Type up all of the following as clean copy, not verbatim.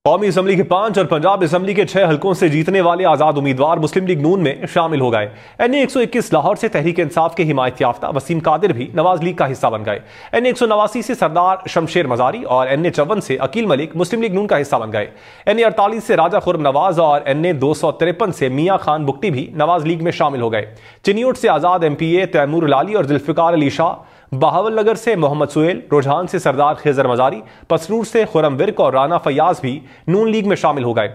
कौमी असम्बली के 5 और पंजाब असम्बली के 6 हलकों से जीतने वाले आजाद उम्मीदवार मुस्लिम लीग नून में शामिल हो गए। NA 121 लाहौर से तहरीक इंसाफ के हिमायत याफ्ता वसीम कादिर भी नवाज लीग का हिस्सा बन गए। NA 189 से सरदार शमशेर मजारी और NA 54 से अकील मलिक मुस्लिम लीग नून का हिस्सा बन गए। NA 48 से राजा खुर्रम नवाज और NA 253 से मियां खान बुगटी भी नवाज लीग में शामिल हो गए। चिन्योट से आजाद MPA तैमूर लाली और जुल्फिकार अली शाह, बहावल नगर से मोहम्मद सुहेल, रुझान से सरदार खिजर मजारी, पसरूर से खुर्रम विर्क और राना फयाज भी नून लीग में शामिल हो गए।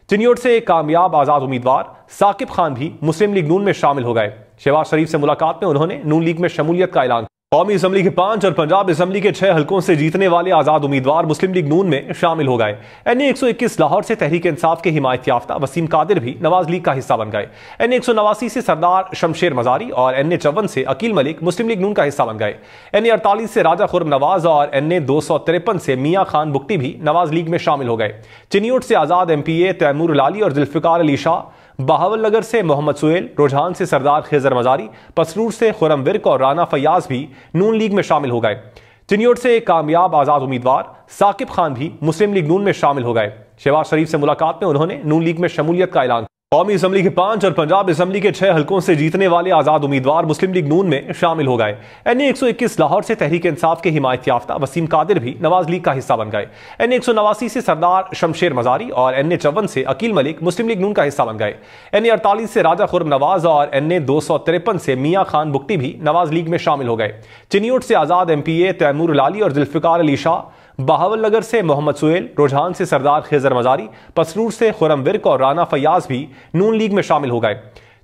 चिन्योट से एक कामयाब आजाद उम्मीदवार साकिब खान भी मुस्लिम लीग नून में शामिल हो गए। शहबाज शरीफ से मुलाकात में उन्होंने नून लीग में शमूलियत का ऐलान। कौमी असम्बली के 5 और पंजाब असम्बली के 6 हलकों से जीतने वाले आजाद उम्मीदवार मुस्लिम लीग नून में शामिल हो गए। NA 121 लाहौर से तहरीक इंसाफ के हिमायत याफ्ता वसीम कादिर भी नवाज लीग का हिस्सा बन गए। NA 189 से सरदार शमशेर मजारी और NA 54 से अकील मलिक मुस्लिम लीग नून का हिस्सा बन गए। NA 48 से राजा खुर्रम नवाज और NA 253 से मियां खान बुगटी भी नवाज लीग में शामिल हो गए। चिन्योट से आजाद MPA तैमूर लाली और जुल्फिकार अली शाह, बहावल नगर से मोहम्मद सुहेल, रुझान से सरदार खिजर मजारी, पसरूर से खुर्रम विर्क और राना फयाज भी नून लीग में शामिल हो गए। चिन्योट से एक कामयाब आजाद उम्मीदवार साकिब खान भी मुस्लिम लीग नून में शामिल हो गए। शहबाज शरीफ से मुलाकात में उन्होंने नून लीग में शमूलियत का ऐलान। कौमी असम्बली के 5 और पंजाब असम्बली के 6 हलकों से जीतने वाले आजाद उम्मीदवार मुस्लिम लीग नून में शामिल हो गए। NA 121 लाहौर से तहरीक इंसाफ के हिमायत याफ्ता वसीम कादिर भी नवाज लीग का हिस्सा बन गए। NA 189 से सरदार शमशेर मजारी और NA 54 से अकील मलिक मुस्लिम लीग नून का हिस्सा बन गए। NA 48 से राजा खुर्रम नवाज और NA 253 से मियां खान बुगटी भी नवाज लीग में शामिल हो गए। चिन्योट से आजाद MPA तैमूर लाली और जुल्फिकार अली शाह, बहावल नगर से मोहम्मद सुहेल, रुझान से सरदार खिजर मजारी, पसरूर से खुर्रम विर्क और राना फयाज भी नून लीग में शामिल हो गए।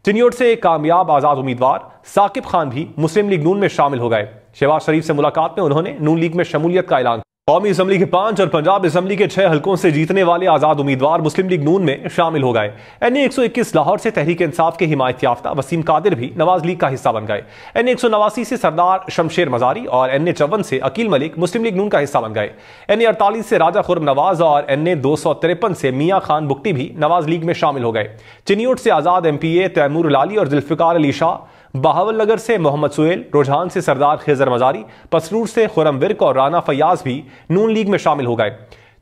चिन्योट से एक कामयाब आजाद उम्मीदवार साकिब खान भी मुस्लिम लीग नून में शामिल हो गए। शहबाज शरीफ से मुलाकात में उन्होंने नून लीग में शमूलियत का ऐलान। कौमी असम्बली के 5 और पंजाब असम्बली के 6 हलकों से जीतने वाले आजाद उम्मीदवार मुस्लिम लीग नून में शामिल हो गए। NA 121 लाहौर से तहरीक इंसाफ के हिमायत याफ्ता वसीम कादिर भी नवाज लीग का हिस्सा बन गए। NA 189 से सरदार शमशेर मजारी और NA 54 से अकील मलिक मुस्लिम लीग नून का हिस्सा बन गए। NA 48 से राजा खुर्रम नवाज और NA 253 से मियां खान बुगटी भी नवाज लीग में शामिल हो गए। चिन्योट से आजाद MPA तैमूर लाली और जुल्फिकार अली शाह, बहावल नगर से मोहम्मद सुहेल, रुझान से सरदार खिजर मजारी, पसरूर से खुर्रम विर्क और राना फयाज भी नून लीग में शामिल हो गए।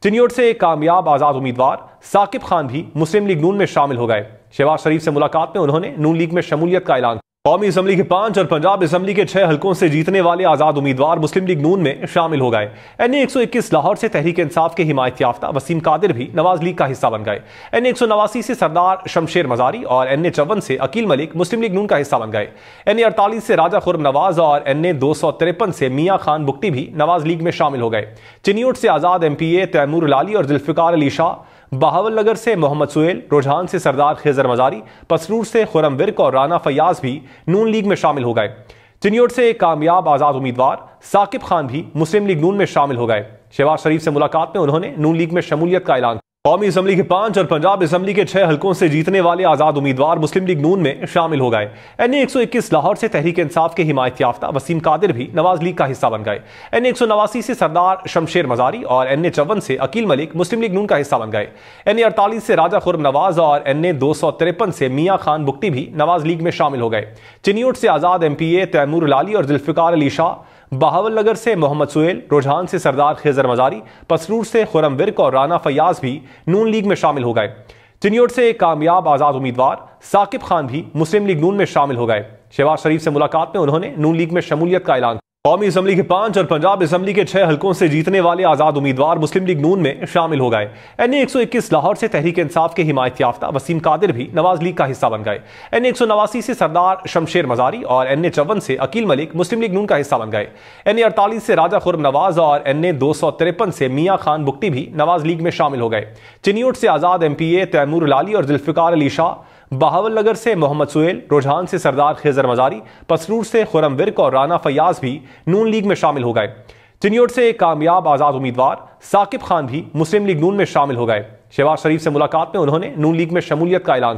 चिन्योट से एक कामयाब आजाद उम्मीदवार साकिब खान भी मुस्लिम लीग नून में शामिल हो गए। शहबाज शरीफ से मुलाकात में उन्होंने नून लीग में शमूलियत का ऐलान। कौमी असम्बली के 5 और पंजाब असम्बली के 6 हलकों से जीतने वाले आजाद उम्मीदवार मुस्लिम लीग नून में शामिल हो गए। NA 121 लाहौर से तहरीक इंसाफ के हिमायत याफ्ता वसीम कादिर भी नवाज लीग का हिस्सा बन गए। NA 189 से सरदार शमशेर मजारी और NA 54 से अकील मलिक मुस्लिम लीग नून का हिस्सा बन गए। NA 48 से राजा खुर्रम नवाज और NA 253 से मियां खान बुगटी भी नवाज लीग में शामिल हो गए। चिन्योट से आजाद MPA तैमूर लाली और जुल्फिकार अली शाह, बहावल नगर से मोहम्मद सुहेल, रुझान से सरदार खिजर मजारी, पसरूर से खुर्रम विर्क और राना फयाज भी नून लीग में शामिल हो गए। चिन्योट से एक कामयाब आजाद उम्मीदवार साकिब खान भी मुस्लिम लीग नून में शामिल हो गए। शहबाज शरीफ से मुलाकात में उन्होंने नून लीग में शमूलियत का ऐलान। कौमी असम्बली के 5 और पंजाब असम्बली के 6 हलकों से जीतने वाले आजाद उम्मीदवार मुस्लिम लीग नून में शामिल हो गए। NA 121 लाहौर से तहरीक इंसाफ के हिमायत याफ्ता वसीम कादिर भी नवाज लीग का हिस्सा बन गए। NA 189 से सरदार शमशेर मजारी और NA 54 से अकील मलिक मुस्लिम लीग नून का हिस्सा बन गए। NA 48 से राजा खुर्रम नवाज और NA 253 से मियां खान बुगटी भी नवाज लीग में शामिल हो गए। चिन्योट से आजाद MPA तैमूर लाली और जुल्फिकार अली शाह, बहावल नगर से मोहम्मद सुहेल, रुझान से सरदार खिजर मजारी, पसरूर से खुर्रम विर्क और राना फयाज भी नून लीग में शामिल हो गए। चिन्योट से एक कामयाब आजाद उम्मीदवार साकिब खान भी मुस्लिम लीग नून में शामिल हो गए। शहबाज शरीफ से मुलाकात में उन्होंने नून लीग में शमूलियत का ऐलान। कौमी असम्बली के 5 और पंजाब असम्बली के 6 हलकों से जीतने वाले आजाद उम्मीदवार मुस्लिम लीग नून में शामिल हो गए। NA 121 लाहौर से तहरीक इंसाफ के हिमायत याफ्ता वसीम कादिर भी नवाज लीग का हिस्सा बन गए। NA 189 से सरदार शमशेर मजारी और NA 54 से अकील मलिक मुस्लिम लीग नून का हिस्सा बन गए। NA 48 से राजा खुर्रम नवाज और NA 253 से मियां खान बुगटी भी नवाज लीग में शामिल हो गए। चिन्योट से आजाद MPA तैमूर लाली और जुल्फिकार अली शाह, बहावल नगर से मोहम्मद सुहेल, रुझान से सरदार खिजर मजारी, पसरूर से खुर्रम विर्क और राना फयाज भी नून लीग में शामिल हो गए। चिन्योट से एक कामयाब आजाद उम्मीदवार साकिब खान भी मुस्लिम लीग नून में शामिल हो गए। शहबाज शरीफ से मुलाकात में उन्होंने नून लीग में शमूलियत का ऐलान किया।